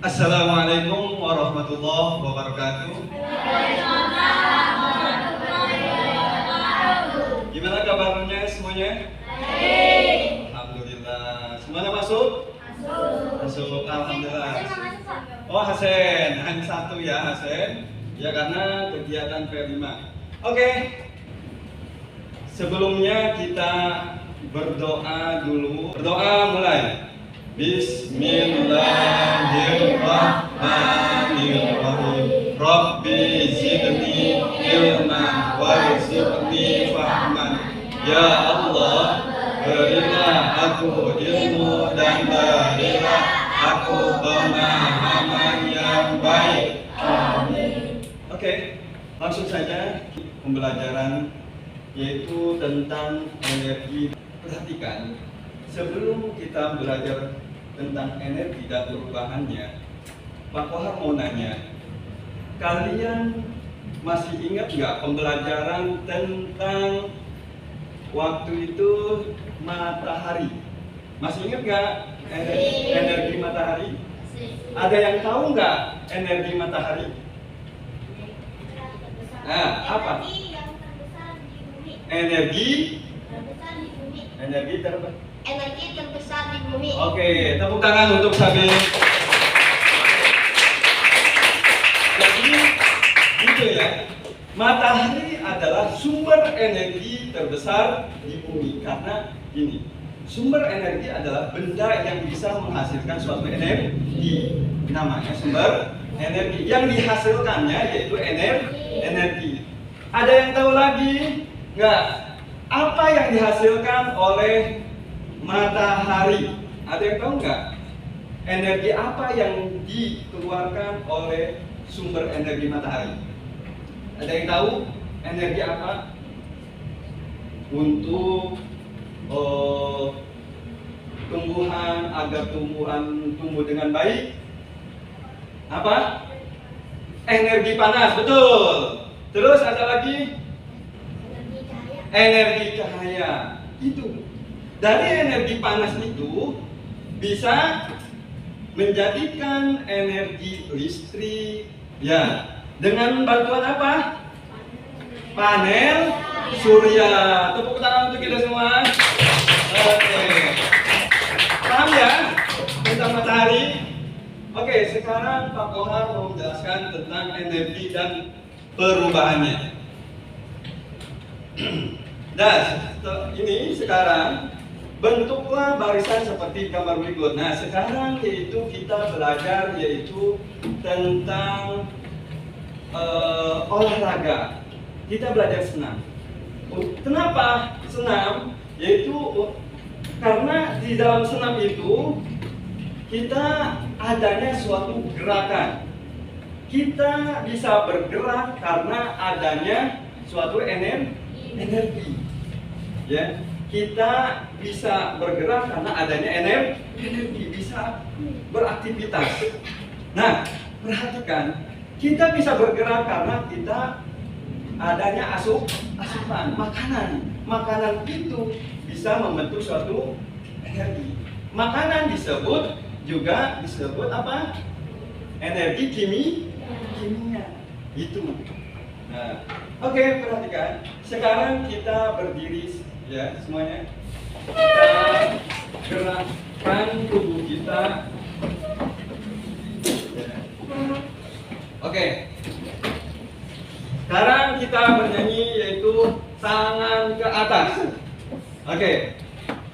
Assalamualaikum warahmatullahi wabarakatuh. Gimana kabarnya semuanya? Baik. Alhamdulillah. Semuanya masuk? Masuk. Alhamdulillah. Oh, Hasen. Hanya satu ya, Hasen. Ya, karena kegiatan P5. Oke. Sebelumnya kita berdoa dulu. Berdoa mulai. Bismillahirrahmanirrahim. Rabbi zidni ilman warzuqni fahman. Ya Allah, berilah aku ilmu dan berilah aku pemahaman yang baik. Amin. Oke, langsung saja pembelajaran yaitu tentang energi. Perhatikan, sebelum kita belajar tentang energi dan perubahannya, Pak Kohar mau nanya, kalian masih ingat nggak pembelajaran tentang waktu itu matahari? Masih ingat nggak energi matahari? Ada yang tahu nggak energi matahari? Nah, apa? Energi terbesar di bumi. Oke, tepuk tangan untuk Sabi. Jadi, gitu ya. Matahari adalah sumber energi terbesar di bumi karena gini. Sumber energi adalah benda yang bisa menghasilkan suatu energi. Namanya sumber energi. Yang dihasilkannya yaitu energi. Ada yang tahu lagi? Enggak. Apa yang dihasilkan oleh matahari? Ada yang tahu nggak? Energi apa yang dikeluarkan oleh sumber energi matahari? Ada yang tahu? Energi apa? Untuk tumbuhan, agar tumbuhan tumbuh dengan baik. Apa? Energi panas, betul. Terus ada lagi? Energi cahaya. Itu dari energi panas itu bisa menjadikan energi listrik ya dengan bantuan apa? Panel surya. Tepuk tangan untuk kita semua. Oke, paham ya tentang matahari? Oke, sekarang Pak Kohar mau menjelaskan tentang energi dan perubahannya. Dan ini sekarang bentuklah barisan seperti gambar berikut. Nah, sekarang yaitu kita belajar yaitu tentang olahraga. Kita belajar senam. Kenapa senam? Yaitu karena di dalam senam itu kita adanya suatu gerakan. Kita bisa bergerak karena adanya suatu energi. Ya, kita bisa bergerak karena adanya energi, bisa beraktivitas. Nah, perhatikan, kita bisa bergerak karena kita adanya asupan makanan itu bisa membentuk suatu energi. Makanan disebut apa? Energi kimia. Itu. Nah, oke, perhatikan. Sekarang kita berdiri ya semuanya. Kita gerakkan tubuh kita. Oke. Sekarang kita bernyanyi yaitu tangan ke atas. Oke.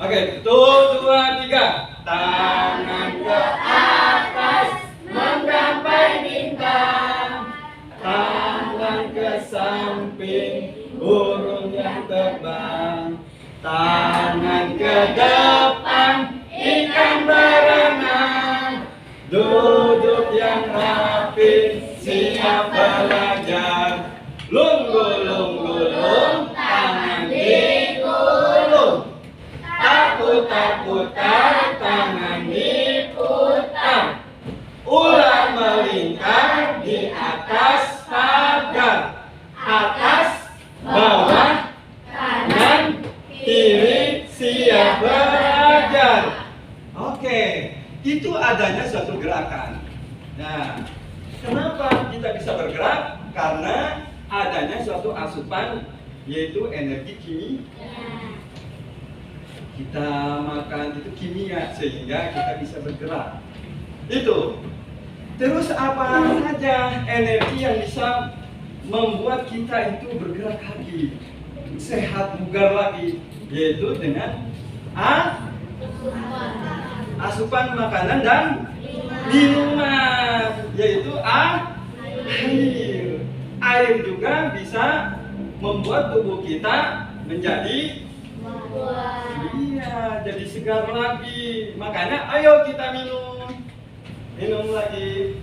Oke, 1, 2, 3. Tangan ke atas menggapai bintang. Tangan ke samping, burung yang terbang. Tangan ke depan, ikan berenang. Duduk yang rapi, siap belajar. Lung, tangan digulung. Takut-takutan, tangan diputar. Ular melingkar di atas pagar. Atas, bawah, kanan, kiri, siap belajar. Oke, itu adanya suatu gerakan. Nah, kenapa kita bisa bergerak? Karena adanya suatu asupan, yaitu energi kimia. Kita makan itu kimia sehingga kita bisa bergerak. Itu. Terus apa saja energi yang bisa membuat kita itu bergerak lagi, sehat, bugar lagi, yaitu dengan asupan makanan dan minuman, yaitu air. Air juga bisa membuat tubuh kita menjadi jadi segar lagi. Makanya ayo kita minum lagi.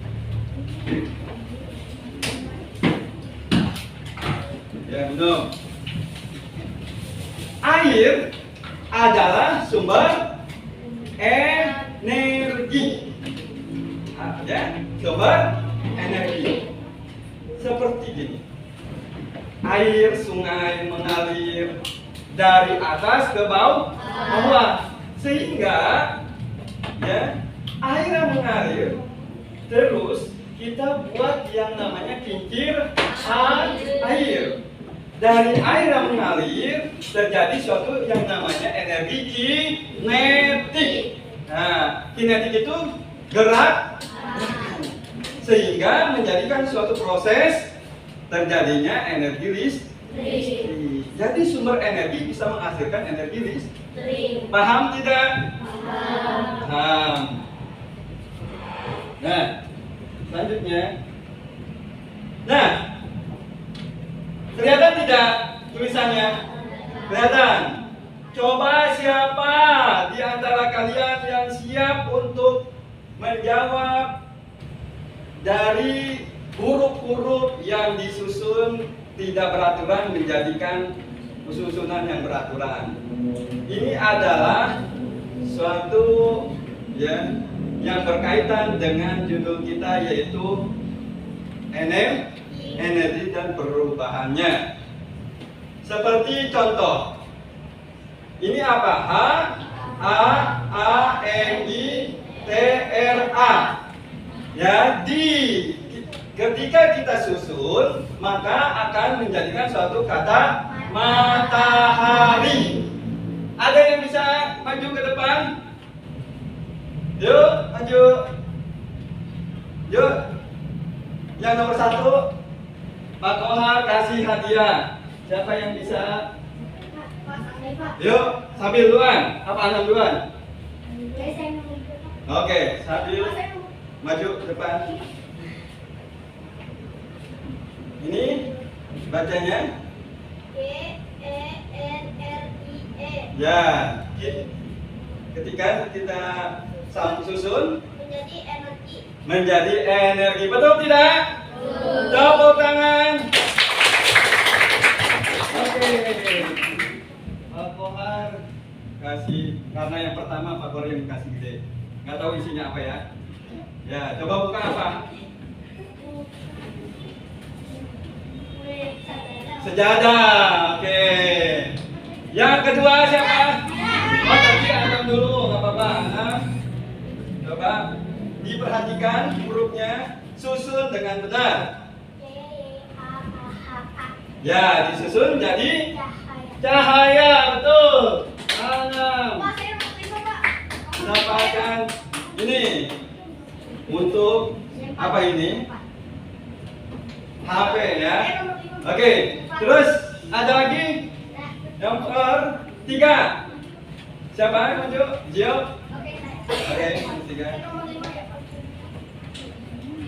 Ya, minum. Air adalah sumber energi. Ya, sumber energi. Seperti gini. Air sungai mengalir dari atas ke bawah, sehingga ya air yang mengalir terus kita buat yang namanya kincir air. Dari air yang mengalir terjadi suatu yang namanya energi kinetik. Nah, kinetik itu gerak, sehingga menjadikan suatu proses terjadinya energi listrik. Jadi sumber energi bisa menghasilkan energi listrik. Paham tidak? Paham. Nah, selanjutnya. Nah, kelihatan tidak tulisannya? Kelihatan. Coba siapa di antara kalian yang siap untuk menjawab dari huruf-huruf yang disusun tidak beraturan menjadikan susunan yang beraturan. Ini adalah suatu ya yang berkaitan dengan judul kita, yaitu energi dan perubahannya. Seperti contoh, ini apa? HANITRA. Ya, ketika kita susun, maka akan menjadikan suatu kata matahari. Ada yang bisa maju ke depan? Yuk, maju. Yuk. Yang nomor 1, Pak Kohar kasih hadiah. Siapa yang bisa? Yuk, sambil duluan. Apa Anam duluan? Oke, sambil maju ke depan. Ini bacanya GENRIE. Ya, ketika kita susun menjadi energi. Betul tidak? Tepuk tangan. Oke. Pak Kohar kasih, karena yang pertama Pak Kohar yang kasih gede. Nggak tahu isinya apa ya? Ya, coba buka apa? Sejadah. Oke. Yang kedua siapa? Oh, tadi Anam dulu, nggak apa-apa. Anam. Coba diperhatikan hurufnya, susun dengan benar. Ya, disusun jadi cahaya. Betul. Anam. Dapatkan ini untuk apa ini? HP ya. Oke, terus ada lagi yang ketiga. Siapa yang maju? Gio. Oke, tiga.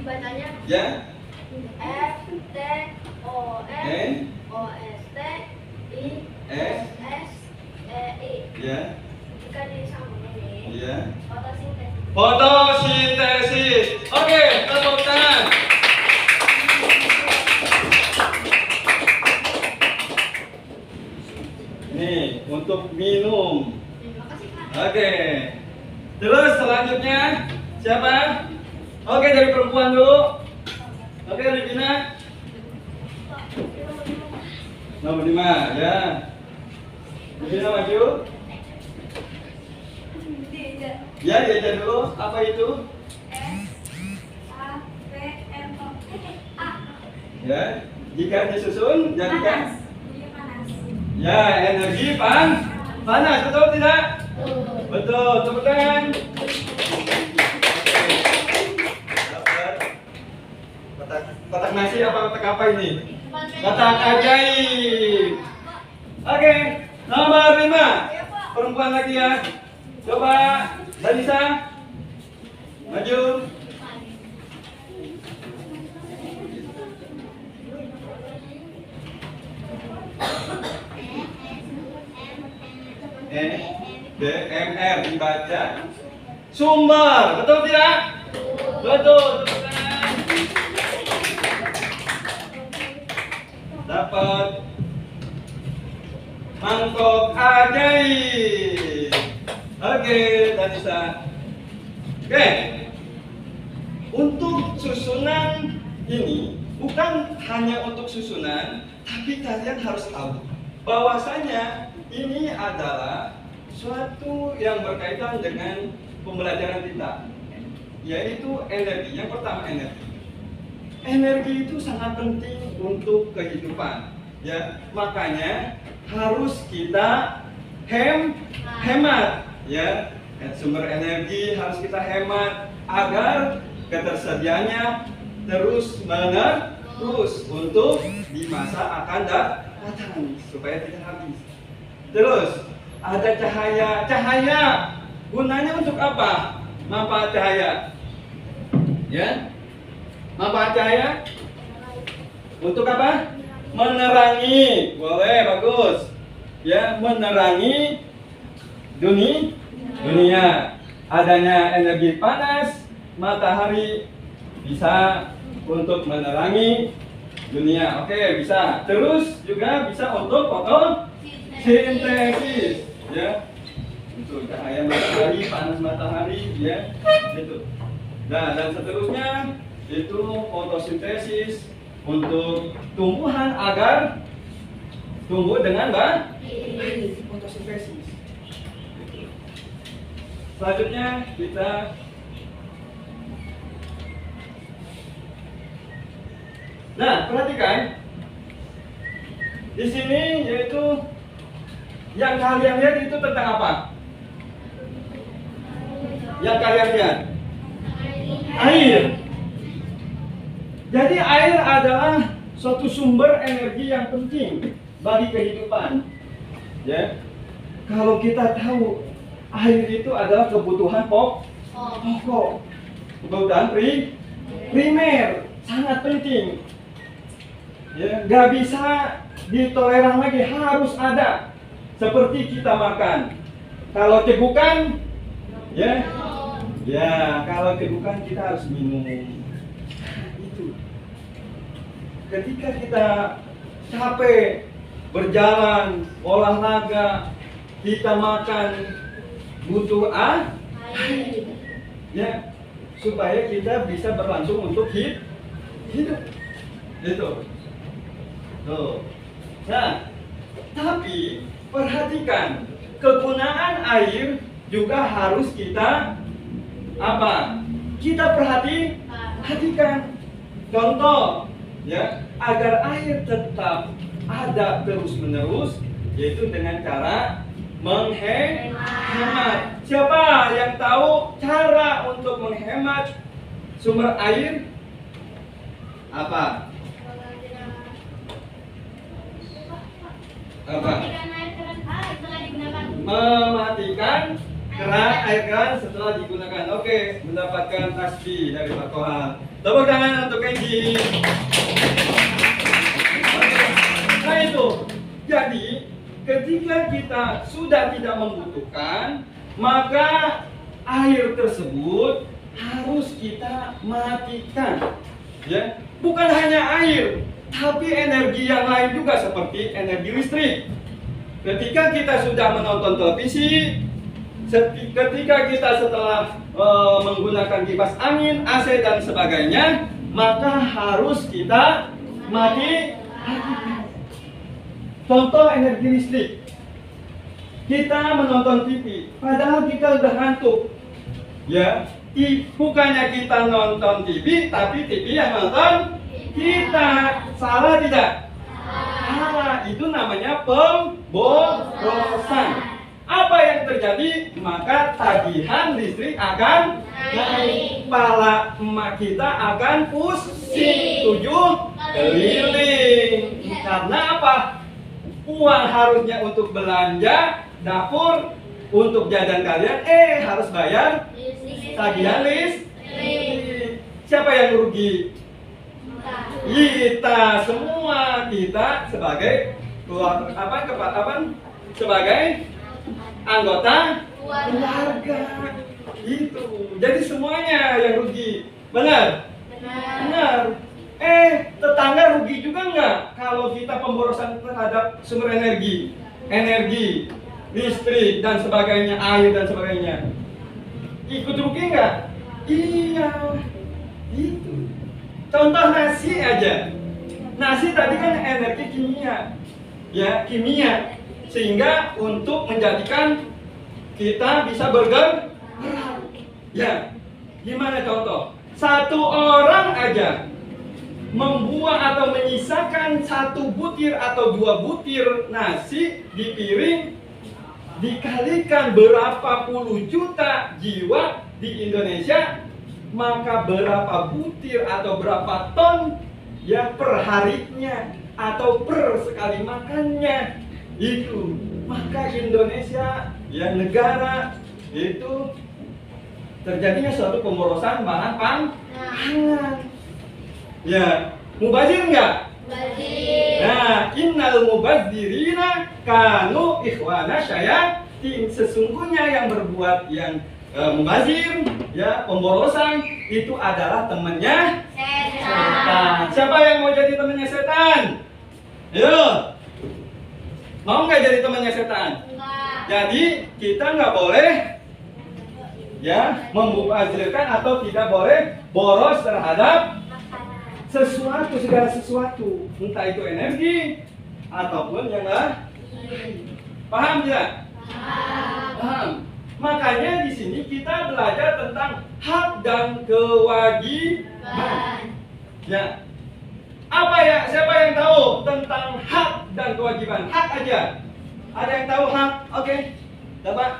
Bacanya Ya. F T O N O S T I S S E I. Ya. Jika disambung ini, Ya. fotosintesis. Fotosintesis. Oke, tepuk tangan. Nih, untuk minum. Terima kasih, Pak. Oke. Terus selanjutnya siapa? Oke, dari perempuan dulu. Oke, Rivina. Nomor 5, ya. Rivina maju. Ya, diajar dulu. Apa itu? S A Ya, jika disusun jadikan Panas. ya energi panas, betul tidak? Betul, tepuk tangan. Dapat kotak nasi apa kotak apa ini? Kotak ajaib. Oke, nomor 5. Perempuan lagi ya. Coba, Danisa. Maju. DMR dibaca sumber, betul tidak? Betul, tepuk tangan. Dapat mangkok ajaib. Oke, Danisa. Oke, untuk susunan ini bukan hanya untuk susunan, tapi kalian harus tahu bahwasanya ini adalah suatu yang berkaitan dengan pembelajaran kita, yaitu energi. Yang pertama energi. Energi itu sangat penting untuk kehidupan, ya. Makanya harus kita hemat, ya. Sumber energi harus kita hemat agar ketersediaannya terus menerus untuk di masa akan datang supaya tidak habis. Terus ada cahaya gunanya untuk apa? Manfaat cahaya, ya. Manfaat cahaya untuk apa? Menerangi, boleh, bagus, ya. Menerangi dunia. Adanya energi panas, matahari bisa untuk menerangi dunia. Oke, bisa. Terus juga bisa untuk fotosintesis, ya. Untuk cahaya matahari, panas matahari, ya. Itu. Nah, dan seterusnya itu fotosintesis untuk tumbuhan agar tumbuh dengan baik. Fotosintesis. Selanjutnya kita perhatikan di sini, yaitu yang kalian lihat itu tentang apa? Yang kalian lihat air. Jadi air adalah suatu sumber energi yang penting bagi kehidupan. Ya, kalau kita tahu air itu adalah kebutuhan pokok, kebutuhan primer, sangat penting. Ya, nggak bisa ditoleran lagi, harus ada. Seperti kita makan, kalau cegukan, ya, kalau cegukan kita harus minum. Itu. Ketika kita capek berjalan, olahraga, kita makan, butuh air, ya, supaya kita bisa berlangsung untuk hidup. Itu. Tuh. Nah, tapi perhatikan, kegunaan air juga harus kita apa? Kita perhatikan. Contoh, ya, agar air tetap ada terus-menerus, yaitu dengan cara menghemat. Siapa yang tahu cara untuk menghemat sumber air? Apa? Mematikan air keran setelah digunakan. Oke, mendapatkan tasbih dari Pak Kohar. Tepuk tangan untuk Kenji. Nah itu, jadi ketika kita sudah tidak membutuhkan, maka air tersebut harus kita matikan. Ya, bukan hanya air, tapi energi yang lain juga seperti energi listrik. Ketika kita sudah menonton televisi, ketika kita setelah menggunakan kipas angin, AC dan sebagainya, maka harus kita matikan. Contoh energi listrik. Kita menonton TV, padahal kita udah ngantuk. Ya, bukannya kita nonton TV, tapi TV yang nonton kita. Salah tidak? Salah. Itu namanya pemborosan. Apa yang terjadi? Maka tagihan listrik akan naik. Kepala emak kita akan pusing. 7 keliling. Karena apa? Uang harusnya untuk belanja dapur, untuk jajan kalian, harus bayar tagihan listrik. Siapa yang rugi? Kita semua. Kita sebagai sebagai anggota keluarga. Itu. Jadi semuanya yang rugi. Benar? Benar. Tetangga rugi juga enggak kalau kita pemborosan terhadap sumber energi, listrik dan sebagainya, air dan sebagainya. Ikut rugi enggak? Iya. Itu. Contoh nasi aja. Nasi tadi kan energi kimia. Ya, kimia. Sehingga untuk menjadikan kita bisa bergerak. Ya. Gimana contoh? Satu orang aja membuang atau menyisakan 1 butir atau 2 butir nasi di piring, dikalikan berapa puluh juta jiwa di Indonesia, maka berapa butir atau berapa ton ya per harinya atau per sekali makannya. Itu maka Indonesia ya negara itu terjadinya suatu pemborosan bahan pangan. Ya, mubazir enggak? Mubazir. Nah, innal mubazirina kanu ikhwana syayatin. Sesungguhnya yang berbuat yang mubazir, ya pemborosan itu adalah temannya setan. Siapa yang mau jadi temannya setan? Ayo. Mau nggak jadi temannya setan? Enggak. Jadi kita nggak boleh ya membazirkan atau tidak boleh boros terhadap sesuatu, segala sesuatu, entah itu energi ataupun yang lain. Paham tidak? Paham. Makanya di sini kita belajar tentang hak dan kewajiban. Ya. Apa ya? Siapa yang tahu tentang hak dan kewajiban? Hak aja. Ada yang tahu hak? Oke. Dapat.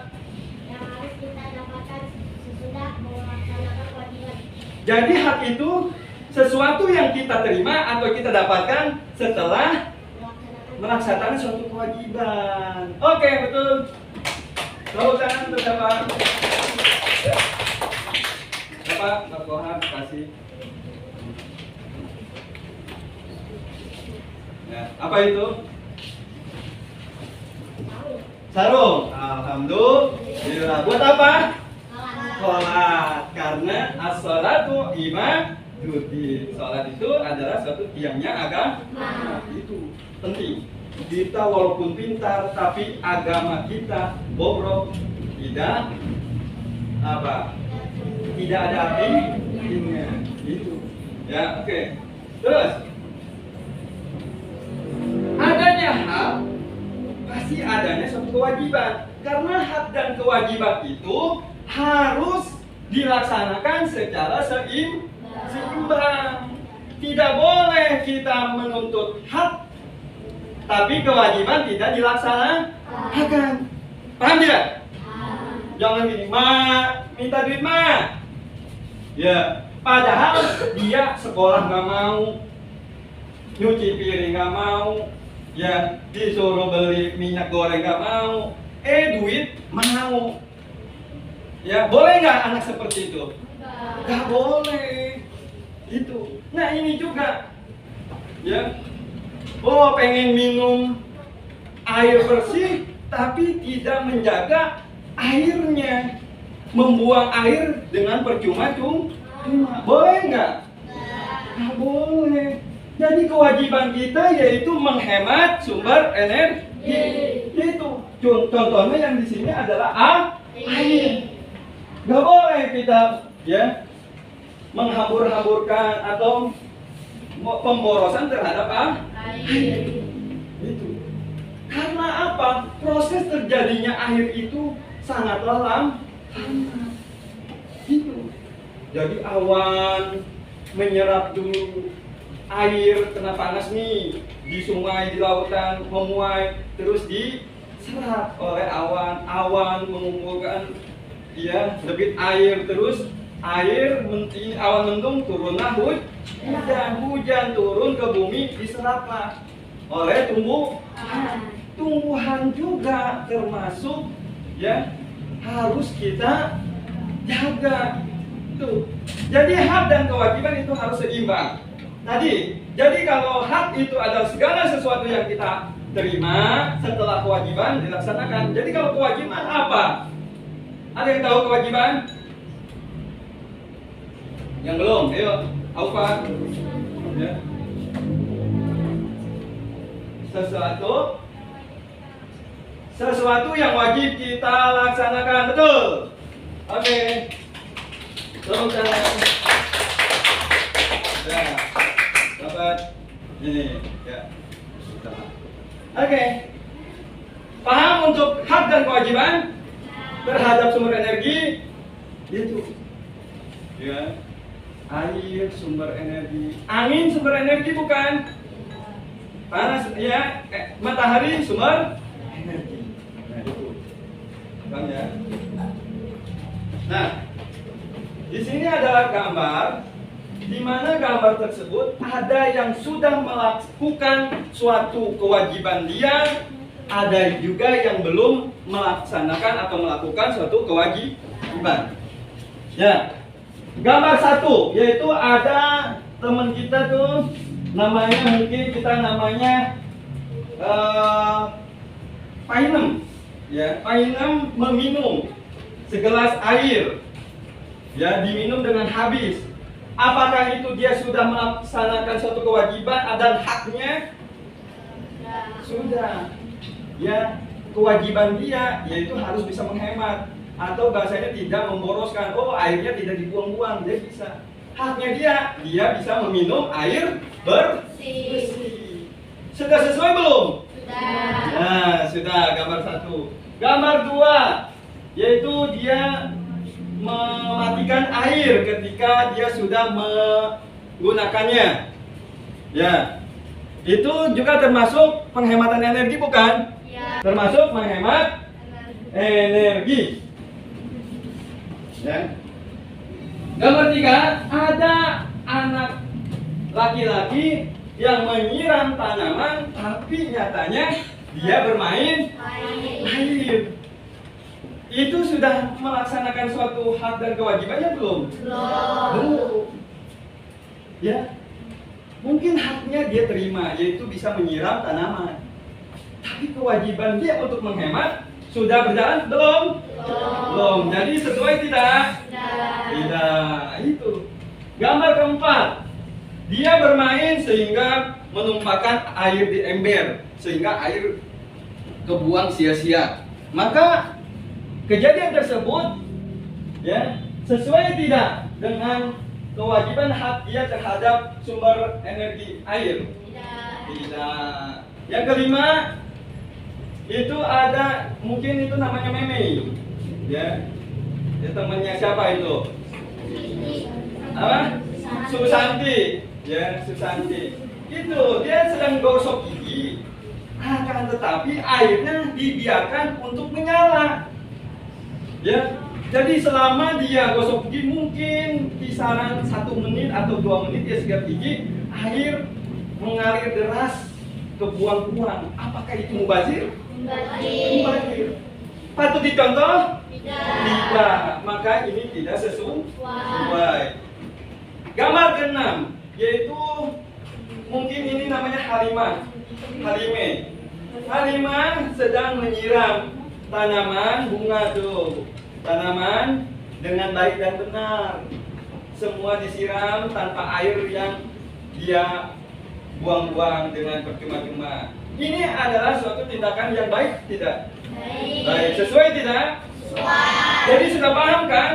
Yang harus kita dapatkan sesudah melaksanakan kewajiban. Jadi hak itu sesuatu yang kita terima atau kita dapatkan setelah melaksanakan suatu kewajiban. Oke, betul. Tepuk tangan untuk siapa? Bapak, Pak Kohar, kasih. Ya, apa itu? Sarung. Alhamdulillah. Buat apa? Sholat. Karena as-sholatu imaduddin. Sholat itu adalah suatu tiangnya agama. Itu penting. Kita walaupun pintar, tapi agama kita bobrok, tidak apa? Tidak ada artinya. Itu. Ya, oke. Terus adanya hak, pasti adanya suatu kewajiban. Karena hak dan kewajiban itu harus dilaksanakan secara seimbang. Tidak boleh kita menuntut hak tapi kewajiban tidak dilaksanakan. Paham tidak? Jangan gini, minta duit ya, padahal dia sekolah nggak mau, nyuci piring nggak mau, ya disuruh beli minyak goreng nggak mau, duit mau. Ya, boleh nggak anak seperti itu? Nggak boleh. Itu. Nah ini juga, ya. Oh, pengen minum air bersih, tapi tidak menjaga airnya, membuang air dengan percuma-cuma. Boleh nggak? Nggak boleh. Jadi kewajiban kita yaitu menghemat sumber energi. Itu. Contohnya yang di sini adalah air. Nggak boleh kita ya menghambur-hamburkan atau pemborosan terhadap air. Itu. Karena apa? Proses terjadinya air itu sangatlah lama. Itu. Jadi awan menyerap dulu, air kena panas nih di sungai, di lautan, memuai, terus diserap oleh awan mengumpulkan ya debit air, terus ini awan mendung turunlah hujan turun ke bumi, diseraplah oleh tumbuhan juga termasuk ya harus kita jaga tuh. Jadi hak dan kewajiban itu harus seimbang. Jadi kalau hak itu adalah segala sesuatu yang kita terima, setelah kewajiban dilaksanakan. Jadi kalau kewajiban apa? Ada yang tahu kewajiban? Yang belum? Ayo, Aufa. Ya. Sesuatu yang wajib kita laksanakan, betul? Oke. Tolong tangan. Ya, dapat ini ya. Oke. Paham untuk hak dan kewajiban terhadap sumber energi? Itu. Ya. Air sumber energi, angin sumber energi bukan? Panas ya, matahari sumber energi. Nah, itu. Paham ya? Nah, di sini adalah gambar di mana gambar tersebut ada yang sudah melakukan suatu kewajiban dia, ada juga yang belum melaksanakan atau melakukan suatu kewajiban. Ya. Gambar 1 yaitu ada teman kita tuh namanya mungkin kita namanya Painem. Ya, Painem meminum segelas air. Ya, diminum dengan habis. Apakah itu dia sudah melaksanakan suatu kewajiban dan haknya? Sudah. Ya, kewajiban dia yaitu harus bisa menghemat atau bahasanya tidak memboroskan. Oh, airnya tidak dibuang-buang, dia bisa. Haknya dia bisa meminum air bersih. Sudah sesuai belum? Sudah. Nah, sudah gambar 1. Gambar 2 yaitu dia mematikan air ketika dia sudah menggunakannya. Ya. Itu juga termasuk penghematan energi bukan? Ya. Termasuk menghemat energi. Ya. Gambar 3 ada anak laki-laki yang menyiram tanaman tapi nyatanya dia bermain air. Itu sudah melaksanakan suatu hak dan kewajibannya belum? Belum. Ya. Mungkin haknya dia terima yaitu bisa menyiram tanaman. Tapi kewajiban dia untuk menghemat sudah berjalan belum? Belum. Jadi sesuai tidak? Tidak. Itu. Gambar 4. Dia bermain sehingga menumpahkan air di ember sehingga air kebuang sia-sia. Maka kejadian tersebut ya sesuai tidak dengan kewajiban hak dia terhadap sumber energi air? Tidak. Yang kelima itu ada mungkin itu namanya Meme, ya temannya siapa itu? Apa? Susanti, ya Susanti. Itu dia sedang gosok gigi, akan tetapi airnya dibiarkan untuk menyala. Ya, jadi selama dia gosok gigi mungkin kisaran 1 menit atau 2 menit dia sikat gigi, air mengalir deras kebuang-buang. Apakah itu mubazir? Mubazir. Patut dicontoh? Tidak. Maka ini tidak sesuai. Gambar ke-6 yaitu mungkin ini namanya Halimah. Halimah sedang menyiram tanaman bunga tuh. Tanaman dengan baik dan benar. Semua disiram tanpa air yang dia buang-buang dengan percuma-cuma. Ini adalah suatu tindakan yang baik tidak? Baik. Sesuai tidak? Sesuai. Jadi sudah paham kan?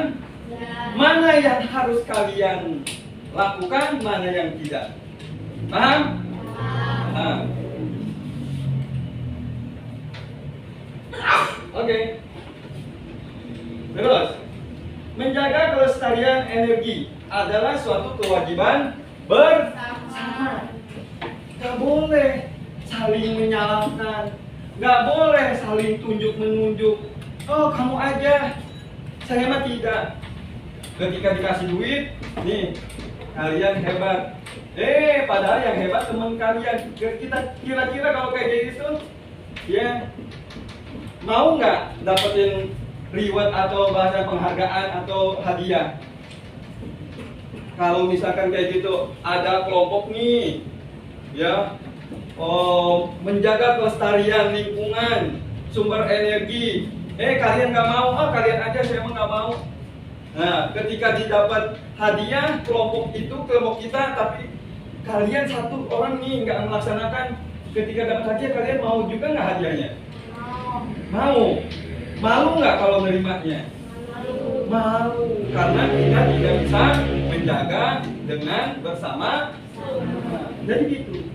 Mana yang harus kalian lakukan, mana yang tidak? Paham? Paham. Oke. Terus, menjaga kelestarian energi adalah suatu kewajiban bersama. sama. Nggak boleh saling menyalahkan, nggak boleh saling tunjuk menunjuk. Oh kamu aja, saya mah tidak. Ketika dikasih duit, nih kalian hebat. Padahal yang hebat teman kalian. Kita kira-kira kalau kayak gitu, ya mau nggak dapetin reward atau bahasa penghargaan atau hadiah? Kalau misalkan kayak gitu, ada kelompok nih, ya, menjaga kelestarian lingkungan, sumber energi. Kalian nggak mau? Kalian aja, saya emang nggak mau. Nah, ketika didapat hadiah kelompok itu, kelompok kita, tapi kalian satu orang nih nggak melaksanakan. Ketika dapat hadiah, kalian mau juga nggak hadiahnya? Mau. Malu nggak kalau nerimanya? Malu. Karena kita tidak bisa menjaga dengan bersama. Nah, jadi gitu.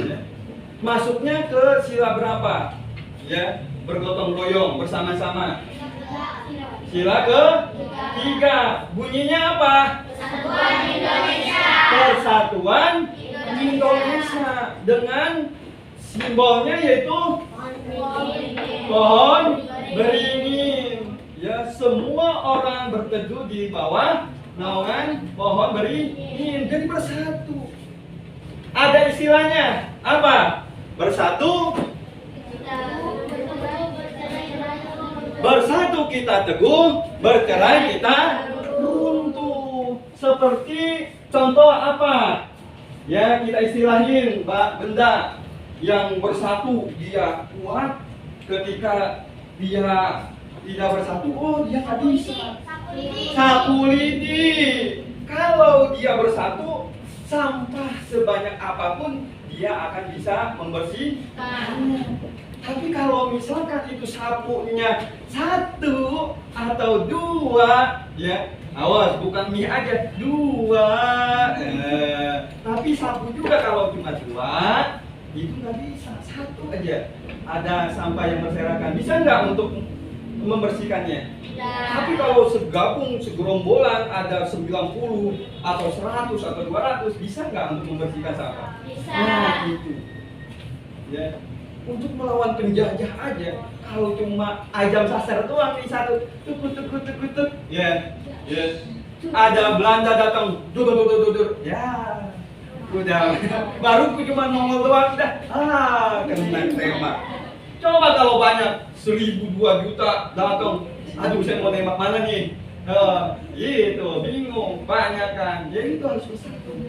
Ya. Masuknya ke sila berapa? Ya, bergotong royong bersama-sama. Sila ke 3. Bunyinya apa? Persatuan Indonesia. Persatuan Indonesia. Dengan simbolnya yaitu pohon beringin. Ya, semua orang berteduh di bawah naungan pohon beringin. Jadi bersatu. Ada istilahnya apa? Bersatu. Bersatu kita teguh, bercerai kita runtuh. Seperti contoh apa? Ya, kita istilahin benda yang bersatu dia kuat. Ketika dia tidak bersatu, dia nggak bisa. Sapu lidi. Kalau dia bersatu, sampah sebanyak apapun dia akan bisa membersihkannya. Tapi kalau misalkan itu sapunya 1 atau 2, ya awas, bukan mie aja, 2. Tapi sapu juga kalau cuma 2, itu nggak bisa. 1 aja ada sampah yang berserakan, bisa nggak untuk membersihkannya? Tapi kalau segabung, segerombolan ada 90 atau 100 atau 200, bisa nggak untuk membersihkan sampah? Bisa. Nah itu, ya. Untuk melawan penjajah aja, kalau cuma ayam sasar doang nih satu, tuk, ya, ada Belanda datang, dur, ya, udah, baru cuma nongol doang, udah, kena tembak. Coba kalau banyak 1.000, 2 juta datang, aduh saya mau tembak mana nih? Itu bingung, banyak kan, jadi itu harus bersatu,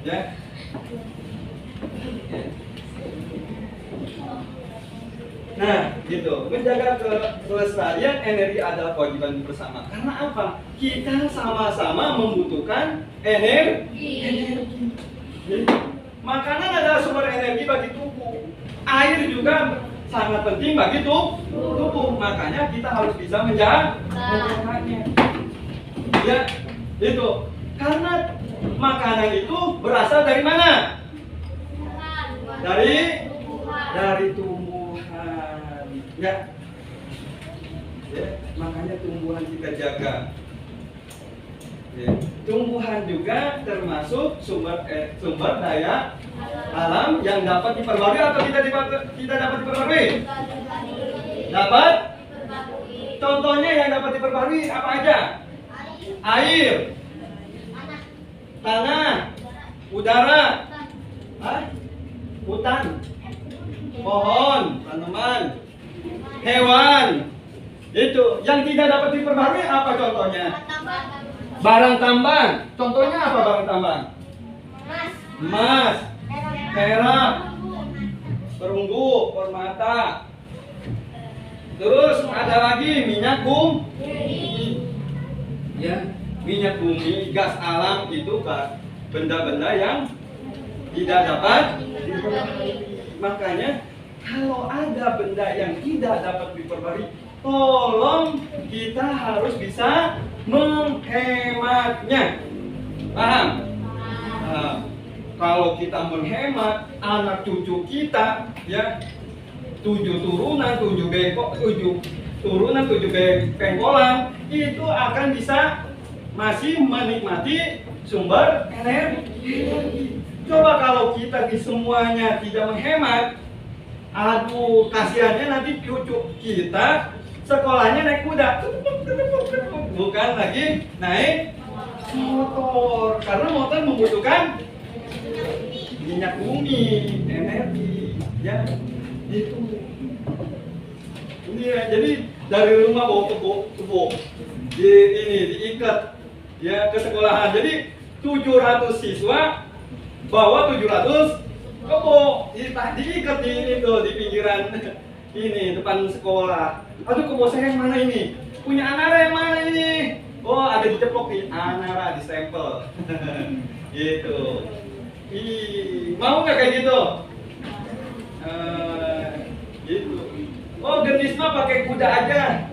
ya. Nah, gitu. Menjaga kelestarian energi adalah kewajiban bersama. Karena apa? Kita sama-sama membutuhkan energi. Jadi, makanan adalah sumber energi bagi tubuh. Air juga sangat penting bagi tubuh. Makanya kita harus bisa menjaganya. Ya, itu. Karena makanan itu berasal dari mana? Dari tumbuhan. Ya, makanya tumbuhan kita jaga. Ya. Tumbuhan juga termasuk sumber daya alam yang dapat diperbarui atau tidak dapat diperbarui? Dapat. Contohnya yang dapat diperbarui apa aja? Air, tanah, udara, hutan, pohon, tanaman, hewan. Itu yang tidak dapat diperbarui apa contohnya? Barang tambang. Contohnya apa barang tambang? Emas, perak, perunggu, permata. Terus ada lagi minyak bumi. Ya, minyak bumi, gas alam itu benda-benda yang tidak dapat diperbarui. Makanya kalau ada benda yang tidak dapat diperbarui, tolong kita harus bisa menghematnya. Paham? Kalau kita menghemat, anak cucu kita, ya, 7 turunan, 7 pengkolan, itu akan bisa masih menikmati sumber energi. Coba kalau kita di semuanya tidak menghemat, aduh kasihannya nanti cucu kita sekolahnya naik kuda, bukan lagi naik motor, karena motor membutuhkan minyak bumi, energi, ya itu. Ini ya, jadi dari rumah bawa kebo, diikat ya ke sekolahan. Jadi 700 siswa bawa 700 kebo, diikat di ini tuh di pinggiran ini depan sekolah. Aduh, kebo saya yang mana ini? Punya Anara yang mana ini? Oh, ada diceplok nih, Anara di stempel. Gitu. Mau nggak kayak gitu? Gitu. Oh, gendis mah pakai kuda aja.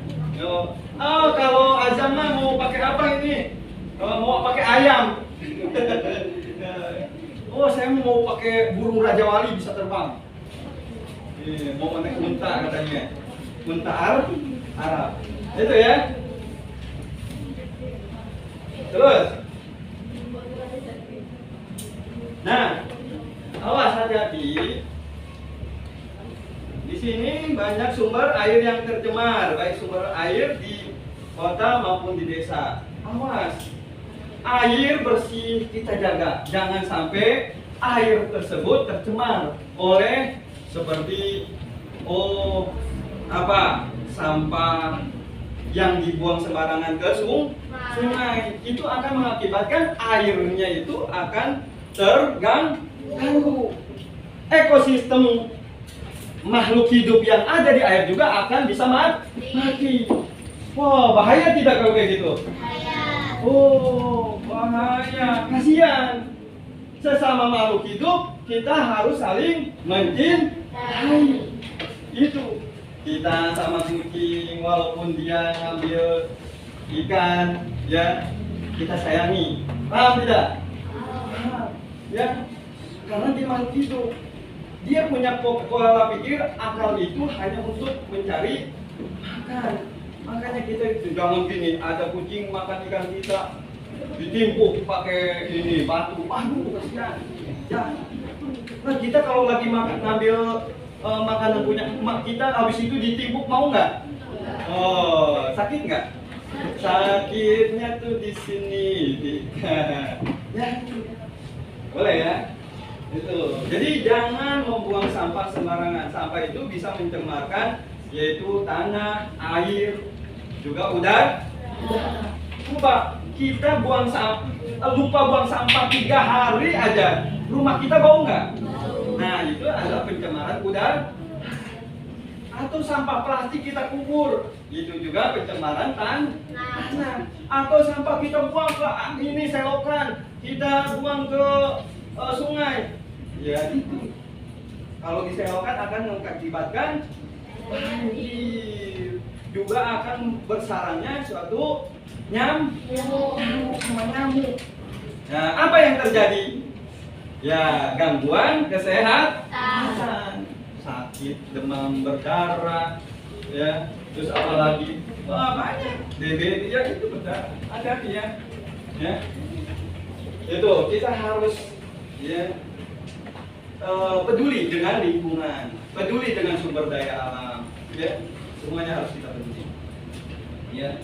Oh, kalau Azam mah mau pakai apa ini? Mau pakai ayam. Oh, saya mau pakai burung Raja Wali bisa terbang. Mau naik unta katanya. Unta Arab. Itu ya. Terus. Nah, awas hati-hati. Di sini banyak sumber air yang tercemar, baik sumber air di kota maupun di desa. Awas. Air bersih kita jaga, jangan sampai air tersebut tercemar oleh seperti sampah yang dibuang sembarangan ke sungai. Itu akan mengakibatkan airnya itu akan terganggu. Ekosistem makhluk hidup yang ada di air juga akan bisa mati. Wah, bahaya tidak kalau kayak gitu? Oh, bahaya, kasihan. Sesama makhluk hidup kita harus saling mencintai. Itu kita sama kucing, walaupun dia ngambil ikan, ya kita sayangi. Paham tidak? Paham. Ya, karena dia makhluk hidup. Dia punya pola pikir, akal itu hanya untuk mencari makan. Makanya kita itu jangan gini, ada kucing makan ikan kita ditimpuk pakai ini batu, aduh kasihan. Ya. Nah, kita kalau lagi ngambil makanan punya emak kita, habis itu ditimpuk, mau nggak? Oh, sakit nggak? Sakitnya tuh di sini. Ya, boleh ya. Itu. Jadi jangan membuang sampah sembarangan. Sampah itu bisa mencemarkan yaitu tanah, air, juga udara. Coba kita lupa buang sampah 3 hari aja, rumah kita bau nggak? Nah, itu adalah pencemaran udara. Atau sampah plastik kita kubur, itu juga pencemaran tanah. Atau sampah kita buang ke ini selokan, kita buang ke sungai. Ya itu. Kalau diselokan akan mengakibatkan banjir. Juga akan bersarangnya suatu nyamuk. Nah, apa yang terjadi? Ya, gangguan kesehatan, sakit, demam berdarah, ya, terus apa lagi? Wah, banyak. DBD ya itu berdarah. Hati-hati ya. Ya. Itu kita harus ya peduli dengan lingkungan, peduli dengan sumber daya alam, ya. Semuanya harus kita peduli. Ya.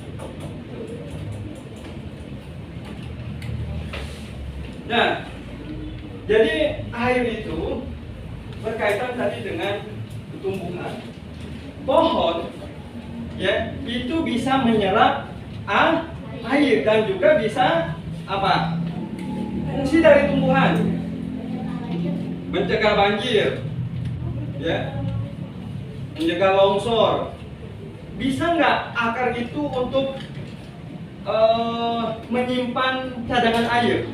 Nah, jadi air itu berkaitan tadi dengan tumbuhan. Pohon, ya, itu bisa menyerap air dan juga bisa apa? Fungsi dari tumbuhan, mencegah banjir, ya, mencegah longsor. Bisa nggak akar itu untuk menyimpan cadangan air?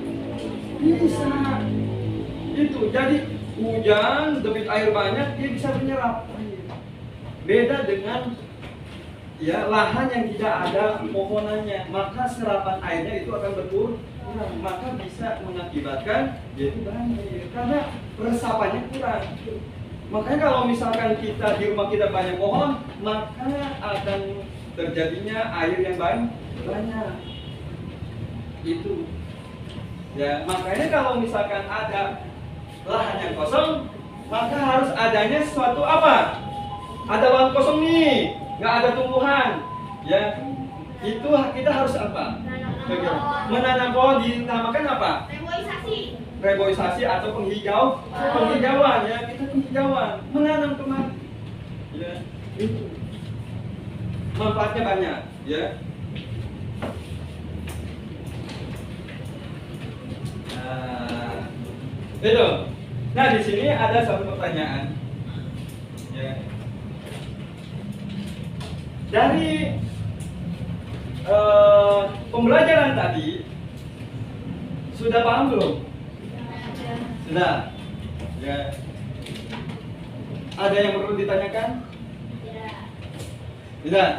Bisa. Itu jadi hujan, debit air banyak, dia bisa menyerap air. Beda dengan ya lahan yang tidak ada pohonannya, maka serapan airnya itu akan berkurang, maka bisa mengakibatkan yaitu banjir karena resapannya kurang. Makanya kalau misalkan kita di rumah kita banyak pohon, maka akan terjadinya air yang banyak. Itu. Ya, makanya kalau misalkan ada lahan yang kosong, maka harus adanya sesuatu apa? Ada lahan kosong nih, nggak ada tumbuhan. Ya, itu kita harus apa? Menanam pohon, dinamakan apa? Reboisasi atau penghijauan ya, kita penghijauan, menanam kembali. Ya, itu. Manfaatnya banyak, ya. Itu. Nah, di sini ada satu pertanyaan. Ya. Dari pembelajaran tadi sudah paham belum? Sudah. Ya. Ada yang perlu ditanyakan? Tidak.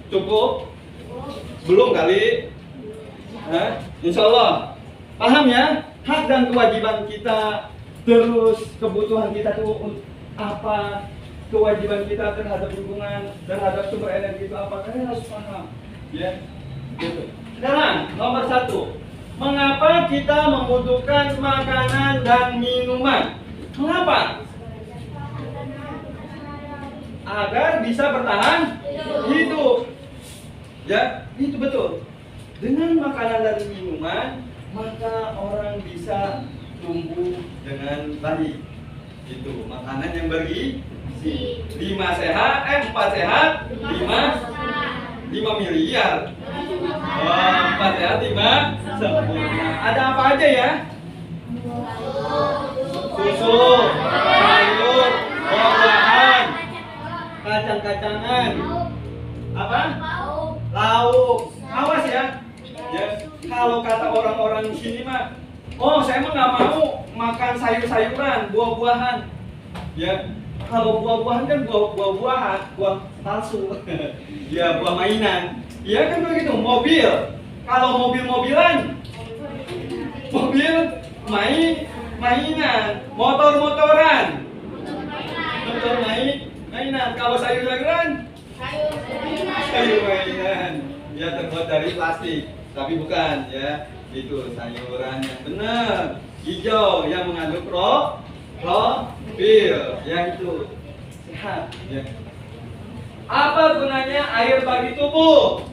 Cukup? Belum kali? Insya Allah. Paham ya? Hak dan kewajiban kita, terus kebutuhan kita itu apa, kewajiban kita terhadap lingkungan, terhadap sumber energi itu apa, kalian harus paham. Ya, gitu. Sekarang nomor 1, mengapa kita membutuhkan makanan dan minuman? Mengapa? Agar bisa bertahan hidup. Ya, itu betul. Dengan makanan dan minuman, maka orang bisa tumbuh dengan baik. Itu makanan yang bergizi. 4 sehat, 5 miliar. 4 sehat, 5 sempurna. Ada apa aja ya? Susu, sayur, buah-buahan, kacang-kacangan, apa? Lauk. Awas ya. Ya, kalau kata orang-orang di sini mah, oh saya mah nggak mau makan sayur-sayuran, buah-buahan. Ya, kalau buah-buahan kan buah-buahan, buah palsu. Ya, buah mainan. Ya kan begitu. Mobil, kalau mobil-mobilan, mobil mainan, motor-motoran, motor mainan. Kalau sayur-sayuran, sayur mainan. Ya, terbuat dari plastik. Tapi bukan ya, itu sayuran yang benar, hijau yang mengandung klorofil, yang itu sehat. Ya. Apa gunanya air bagi tubuh?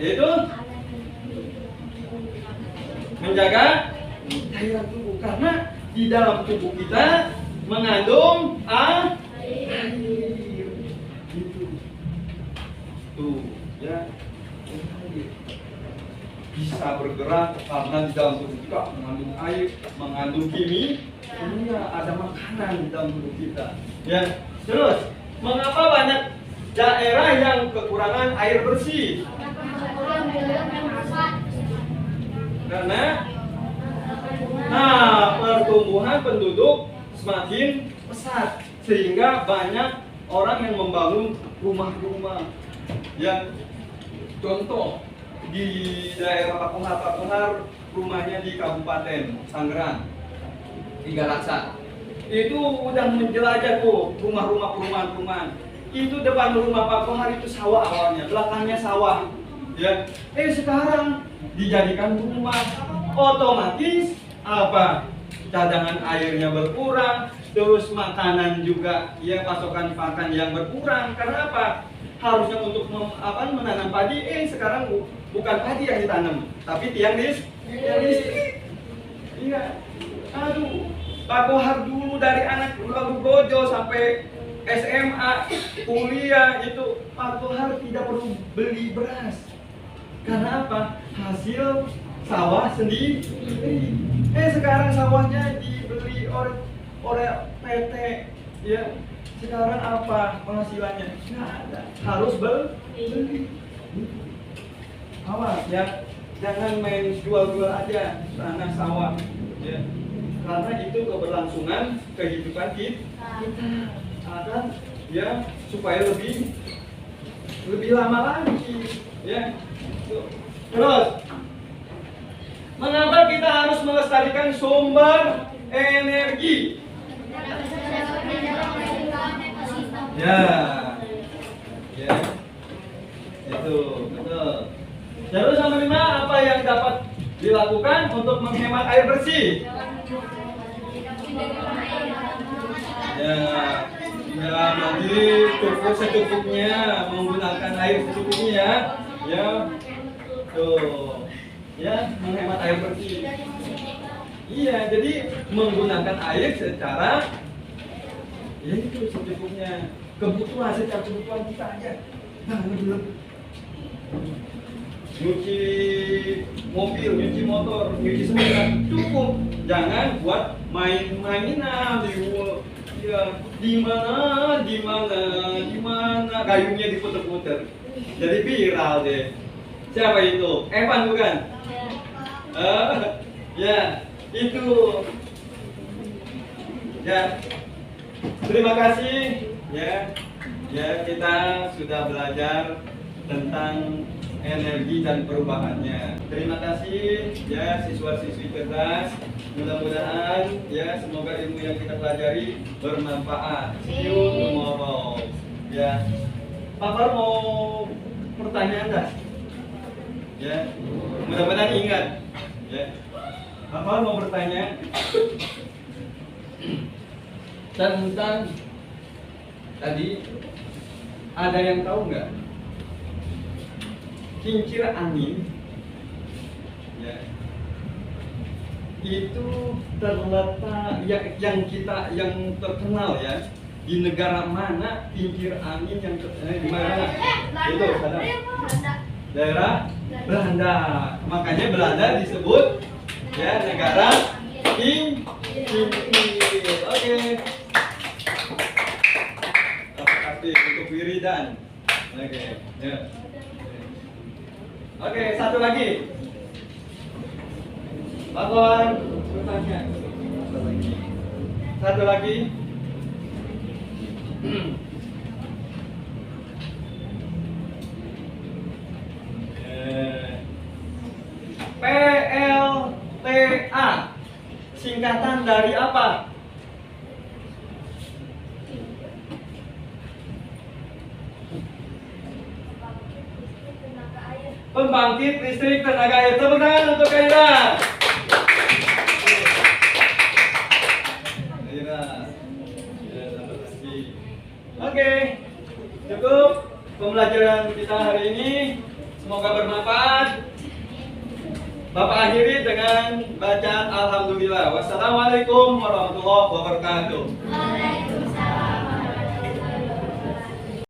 Itu menjaga cairan tubuh, karena di dalam tubuh kita mengandung air. Itu tuh. Ya, bisa bergerak karena di dalam tubuh kita mengandung air, mengandung kimia, ada makanan di dalam tubuh kita. Ya, terus mengapa banyak daerah yang kekurangan air bersih? Karena pertumbuhan penduduk semakin pesat, sehingga banyak orang yang membangun rumah-rumah. Ya, contoh di daerah Pakuhar rumahnya di Kabupaten Tangerang, di Galaksa. Itu udah menjelajah tuh rumah-rumah perumahan. Itu depan rumah Pakuhar itu sawah awalnya, belakangnya sawah. Ya, sekarang dijadikan rumah. Otomatis apa? Cadangan airnya berkurang, terus makanan juga ya, pasokan pakan yang berkurang. Karena apa? Harusnya untuk menanam padi, sekarang bukan padi yang ditanam, tapi tiang listrik. Iya. Aduh, Pakuhar dulu dari anak lalu Gojo sampai SMA, kuliah itu Pakuhar tidak perlu beli beras. Karena apa? Hasil sawah sendiri. Sekarang sawahnya dibeli oleh PT. Ya. Sekarang apa penghasilannya? Nggak ada. Harus beli. Awas ya, jangan main jual-jual aja tanah sawah. Ya. Karena itu keberlangsungan kehidupan kita. Akan ya supaya lebih lama lagi. Ya. Terus, mengapa kita harus melestarikan sumber energi? Ya, itu betul. Terus yang kelima, apa yang dapat dilakukan untuk menghemat air bersih? Ya, ya nanti cukup secukupnya, menggunakan air secukupnya, ya, tuh, ya menghemat air bersih. Iya, jadi menggunakan air secara, ya itu secukupnya, kebutuhan secara kebutuhan kita aja. Nah, belum nyuci mobil, nyuci motor, nyuci sepeda cukup. Jangan buat main-mainan di mana gayungnya diputer-puter. Jadi viral deh. Siapa itu? Evan bukan? Ya, itu. Ya. Terima kasih ya. Ya, kita sudah belajar tentang energi dan perubahannya. Terima kasih ya siswa-siswi cerdas. Mudah-mudahan ya semoga ilmu yang kita pelajari bermanfaat. See you tomorrow. Ya. Pak Far mau pertanyaan dah. Ya. Mudah-mudahan ingat. Ya. Pak Far mau bertanya tentang tadi ada yang tahu nggak? Kincir angin ya, itu terletak yang terkenal ya di negara mana kincir angin yang di mana? Itu ada daerah Belanda. Makanya Belanda disebut ya negara kincir. Oke. Terima kasih untuk wiridan. Oke. Ya. Oke, satu lagi. Pak Tuan, bertanya. Satu lagi. PLTA singkatan dari apa? Pembangkit listrik tenaga air. Tepuk tangan untuk Kaira. Kaira. Ya, terima kasih. Oke, cukup pembelajaran kita hari ini. Semoga bermanfaat. Bapak akhiri dengan bacaan Alhamdulillah. Wassalamualaikum warahmatullahi wabarakatuh.